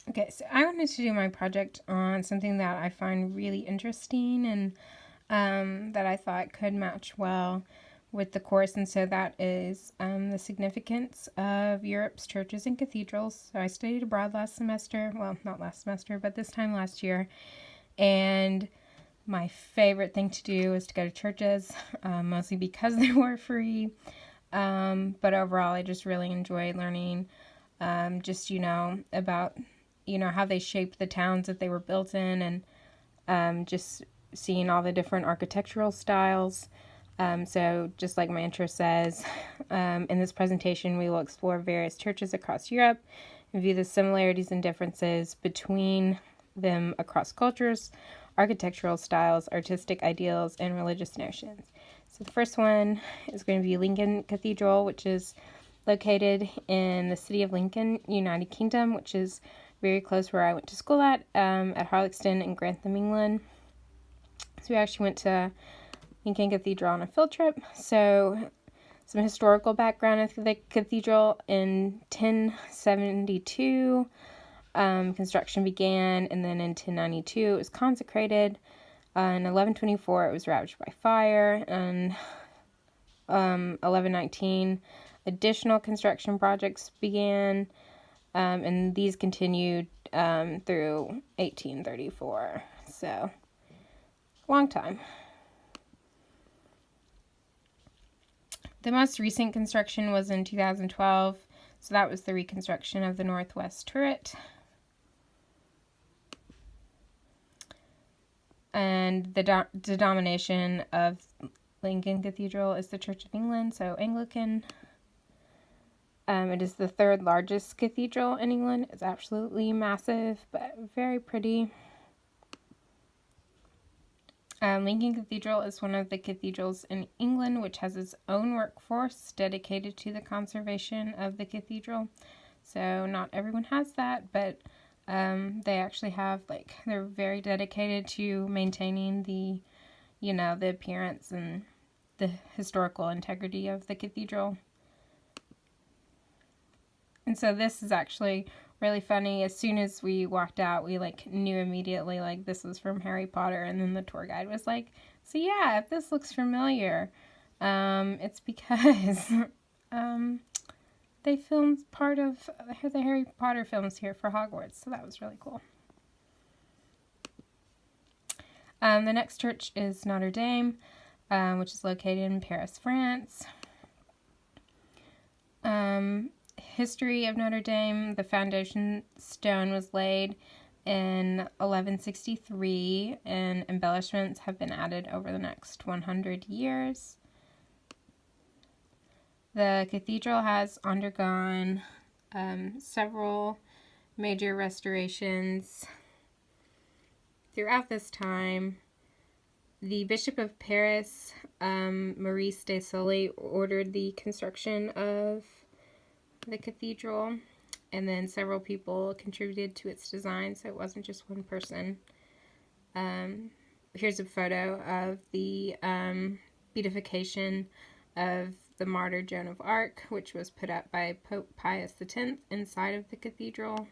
Okay, so I wanted to do my project on something that I find really interesting and that I thought could match well with the course, and so that is the significance of Europe's churches and cathedrals. So I studied abroad last semester, well, not last semester, but this time last year, and my favorite thing to do is to go to churches, mostly because they were free, but overall I just really enjoy learning just, about, how they shaped the towns that they were built in, and just seeing all the different architectural styles. So just like my intro says, in this presentation we will explore various churches across Europe and view the similarities and differences between them across cultures, architectural styles, artistic ideals, and religious notions. So the first one is going to be Lincoln Cathedral, which is located in the city of Lincoln, United Kingdom, which is very close where I went to school at Harlexton in Grantham, England. So we actually went to Lincoln Cathedral on a field trip. So some historical background of the cathedral: in 1072, construction began, and then in 1092 it was consecrated. In 1124 it was ravaged by fire, and 1119 additional construction projects began, and these continued through 1834. So, long time. The most recent construction was in 2012, so that was the reconstruction of the northwest turret. And the denomination of Lincoln Cathedral is the Church of England, so Anglican. It is the third largest cathedral in England. It's absolutely massive, but very pretty. Lincoln Cathedral is one of the cathedrals in England which has its own workforce dedicated to the conservation of the cathedral. So not everyone has that, but they actually have, they're very dedicated to maintaining the appearance and the historical integrity of the cathedral. And so this is actually really funny. As soon as we walked out, we knew immediately this was from Harry Potter, and then the tour guide was like, so yeah, if this looks familiar, it's because they filmed part of the Harry Potter films here for Hogwarts, so that was really cool. The next church is Notre Dame, which is located in Paris, France. History of Notre Dame: the foundation stone was laid in 1163, and embellishments have been added over the next 100 years. The cathedral has undergone several major restorations throughout this time. The Bishop of Paris, Maurice de Sully, ordered the construction of the cathedral, and then several people contributed to its design, so it wasn't just one person. Here's a photo of the beatification of the martyr Joan of Arc, which was put up by Pope Pius X inside of the cathedral.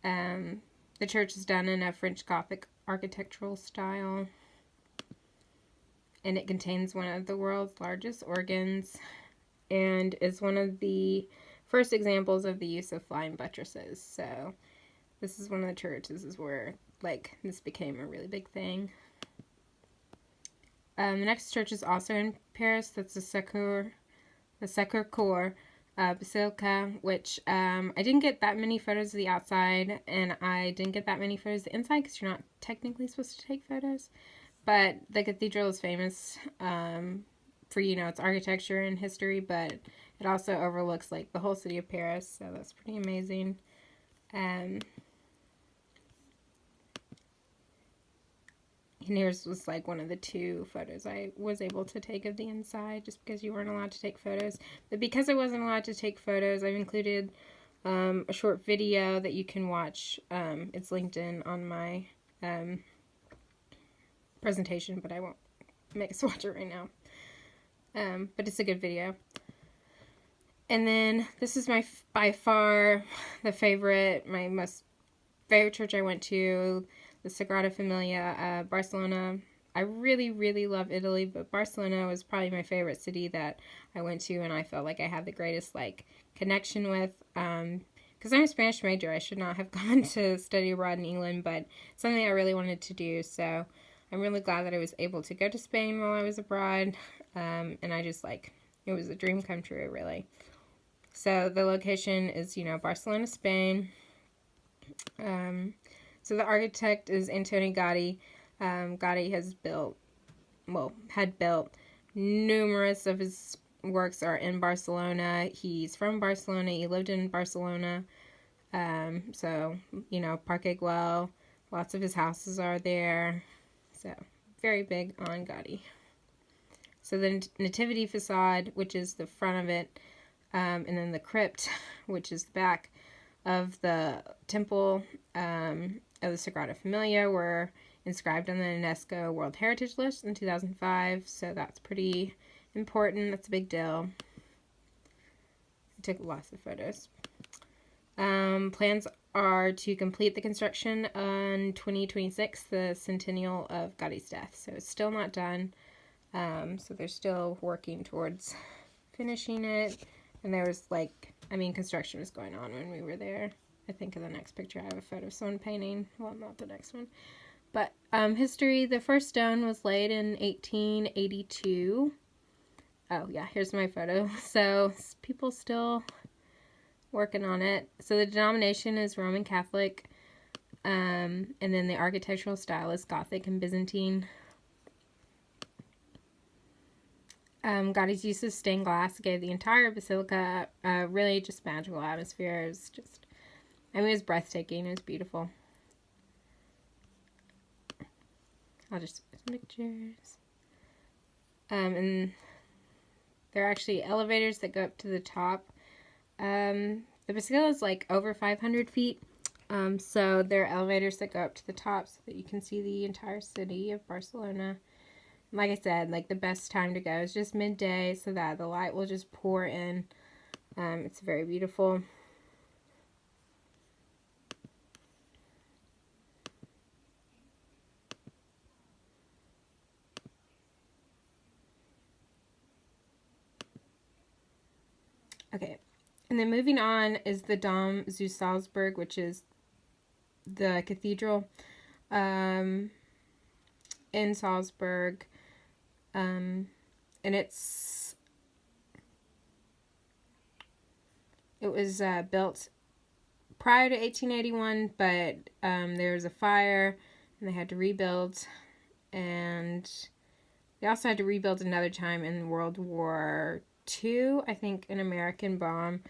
The church is done in a French Gothic architectural style, and it contains one of the world's largest organs, and is one of the first examples of the use of flying buttresses. So this is one of the churches where this became a really big thing. The next church is also in Paris. That's the Sacré-Cœur Basilica, which I didn't get that many photos of the outside, and I didn't get that many photos of the inside because you're not technically supposed to take photos. But the cathedral is famous for its architecture and history, but it also overlooks the whole city of Paris, so that's pretty amazing. And here's was one of the two photos I was able to take of the inside, just because you weren't allowed to take photos. But because I wasn't allowed to take photos, I've included a short video that you can watch. It's linked in on my presentation, but I won't make us watch it right now. But it's a good video. And then this is by far my most favorite church I went to, the Sagrada Familia, Barcelona. I really, really love Italy, but Barcelona was probably my favorite city that I went to, and I felt like I had the greatest connection with. Because I'm a Spanish major, I should not have gone to study abroad in England, but something I really wanted to do. So I'm really glad that I was able to go to Spain while I was abroad, and I just it was a dream come true, really. So the location is, Barcelona, Spain. So the architect is Antoni Gaudí. Gaudí had built numerous of his works are in Barcelona. He's from Barcelona. He lived in Barcelona. So, Parque Güell, lots of his houses are there. So, very big on Gaudí. So the Nativity facade, which is the front of it, and then the crypt, which is the back of the temple of the Sagrada Familia, were inscribed on the UNESCO World Heritage List in 2005. So that's pretty important. That's a big deal. I took lots of photos. Plans are to complete the construction on 2026, the centennial of Gaudí's death. So it's still not done. So they're still working towards finishing it. And there was construction was going on when we were there. I think in the next picture I have a photo of someone painting. Well, not the next one. But history, the first stone was laid in 1882. Oh, yeah, here's my photo. So people still working on it. So the denomination is Roman Catholic. And then the architectural style is Gothic and Byzantine. Gaudí's use of stained glass gave the entire basilica a really just magical atmosphere. It was just, it was breathtaking. It was beautiful. I'll just put some pictures. And there are actually elevators that go up to the top. The basilica is over 500 feet. So there are elevators that go up to the top so that you can see the entire city of Barcelona. Like I said, the best time to go is just midday so that the light will just pour in. It's very beautiful. Okay, and then moving on is the Dom zu Salzburg, which is the cathedral in Salzburg. And it was built prior to 1881, but there was a fire and they had to rebuild, and they also had to rebuild another time in World War II. I think an American bomb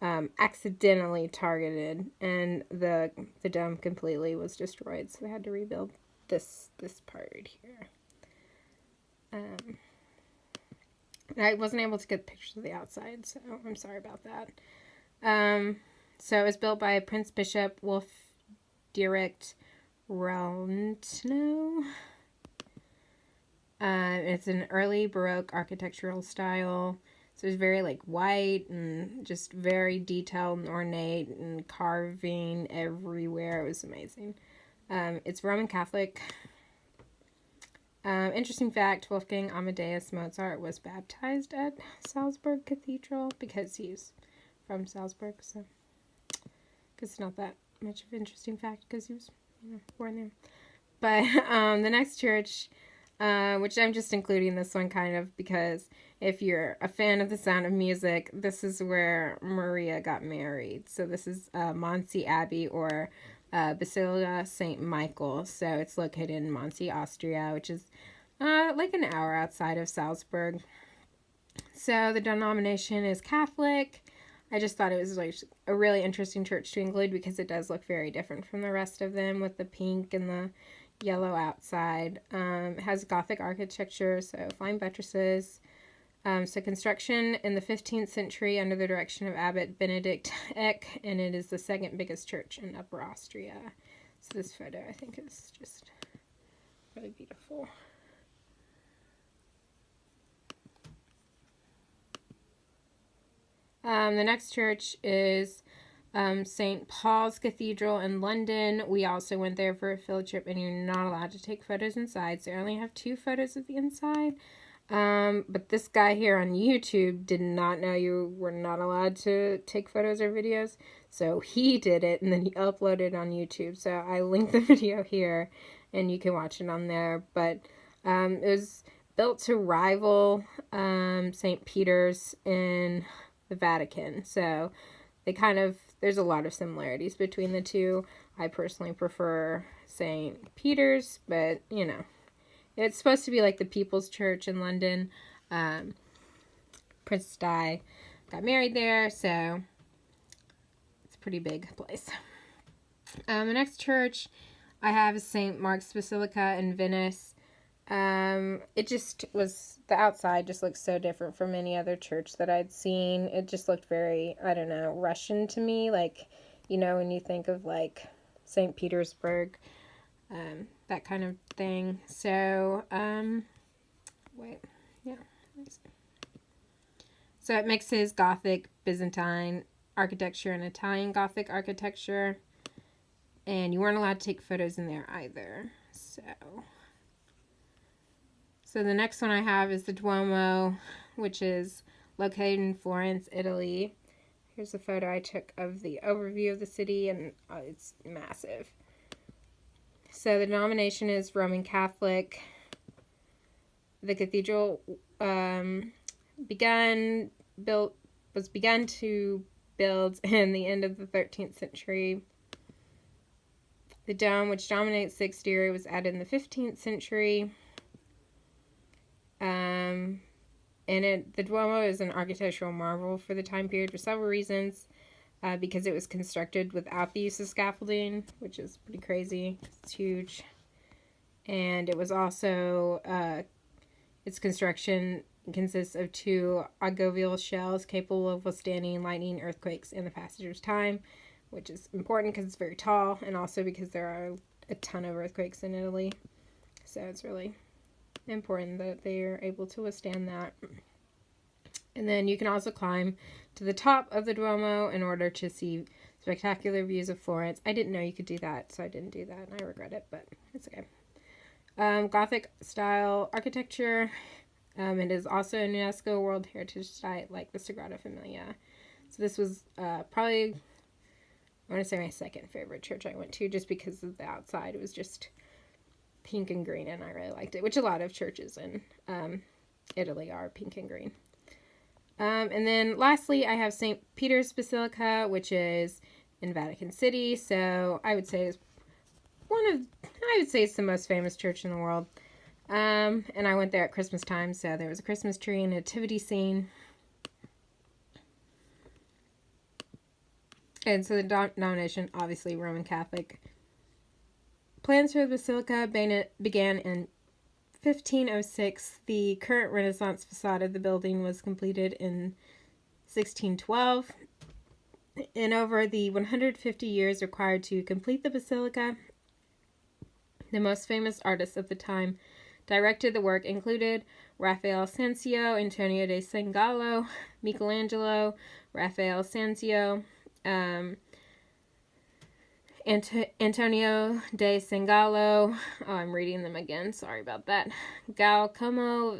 accidentally targeted, and the dome completely was destroyed, so they had to rebuild this part right here. I wasn't able to get pictures of the outside, so I'm sorry about that. So it was built by Prince Bishop Wolf Dietrich Relntno. It's an early Baroque architectural style. So it's very white and just very detailed and ornate and carving everywhere. It was amazing. It's Roman Catholic. Interesting fact, Wolfgang Amadeus Mozart was baptized at Salzburg Cathedral because he's from Salzburg, so because it's not that much of an interesting fact because he was born there. But the next church, which I'm just including this one kind of because if you're a fan of The Sound of Music, this is where Maria got married. So this is Monsi Abbey, or Basilica St. Michael. So it's located in Monsi, Austria, which is an hour outside of Salzburg. So the denomination is Catholic. I just thought it was a really interesting church to include because it does look very different from the rest of them with the pink and the yellow outside. It has Gothic architecture, so fine buttresses. So construction in the 15th century under the direction of Abbot Benedict Eck, and it is the second biggest church in Upper Austria. So this photo, I think, is just really beautiful. The next church is St. Paul's Cathedral in London. We also went there for a field trip, and you're not allowed to take photos inside, so I only have 2 photos of the inside. But this guy here on YouTube did not know you were not allowed to take photos or videos, so he did it, and then he uploaded it on YouTube. So I linked the video here, and you can watch it on there. But it was built to rival St. Peter's in the Vatican, so they kind of, there's a lot of similarities between the two. I personally prefer St. Peter's, but you know, it's supposed to be like the People's Church in London. Princess Di got married there, so it's a pretty big place. The next church I have is St. Mark's Basilica in Venice. It just was, the outside just looked so different from any other church that I'd seen. It just looked very, I don't know, Russian to me. Like, you know, when you think of like St. Petersburg, that kind of thing. So, So it mixes Gothic, Byzantine architecture and Italian Gothic architecture. And you weren't allowed to take photos in there either. So the next one I have is the Duomo, which is located in Florence, Italy. Here's a photo I took of the overview of the city, and it's massive. So the denomination is Roman Catholic. The cathedral was begun to build in the end of the 13th century. The dome, which dominates the exterior, was added in the 15th century. The Duomo is an architectural marvel for the time period for several reasons. Because it was constructed without the use of scaffolding, which is pretty crazy. It's huge. And it was also, its construction consists of 2 ogival shells capable of withstanding lightning, earthquakes, and the passage of time, which is important because it's very tall, and also because there are a ton of earthquakes in Italy. So it's really important that they are able to withstand that. And then you can also climb to the top of the Duomo in order to see spectacular views of Florence. I didn't know you could do that, so I didn't do that, and I regret it, but it's okay. Gothic style architecture. It is also a UNESCO World Heritage Site, like the Sagrada Familia. So this was probably, I want to say, my second favorite church I went to, just because of the outside. It was just pink and green, and I really liked it, which a lot of churches in Italy are pink and green. And then lastly, I have St. Peter's Basilica, which is in Vatican City. So I would say it's the most famous church in the world. And I went there at Christmas time, so there was a Christmas tree and a nativity scene. And so the denomination, obviously Roman Catholic. Plans for the basilica began in 1506. The current Renaissance facade of the building was completed in 1612. In over the 150 years required to complete the basilica, the most famous artists of the time directed the work included Raphael Sanzio, Antonio de Sangallo, Michelangelo, Raphael Sanzio, Antonio de Sangallo. Oh, I'm reading them again. Sorry about that. Giacomo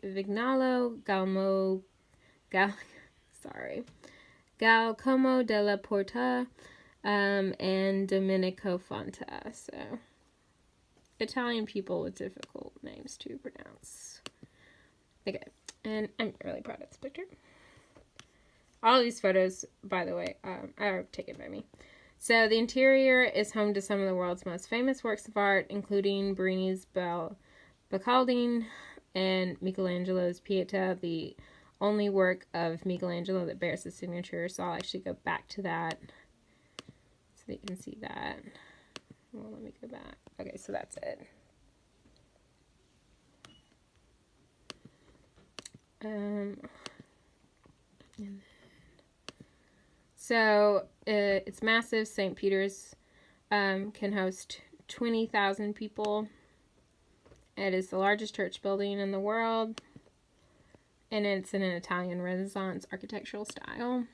Vignalo, Giacomo della Porta, and Domenico Fonta. So, Italian people with difficult names to pronounce. Okay, and I'm really proud of this picture. All of these photos, by the way, are taken by me. So the interior is home to some of the world's most famous works of art, including Bernini's Bacaldine and Michelangelo's Pieta, the only work of Michelangelo that bears his signature. So I'll actually go back to that so that you can see that. Well, let me go back. Okay, so that's it. So it's massive. St. Peter's can host 20,000 people. It is the largest church building in the world. and it's in an Italian Renaissance architectural style.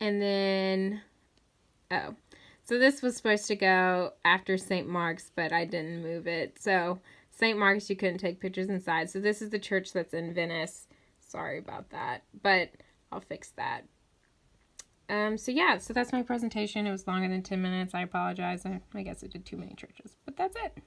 And then, oh, so this was supposed to go after St. Mark's, but I didn't move it. So St. Mark's, you couldn't take pictures inside. So this is the church that's in Venice. Sorry about that, but I'll fix that. So yeah, so that's my presentation. It was longer than 10 minutes. I apologize. I guess I did too many churches, but that's it.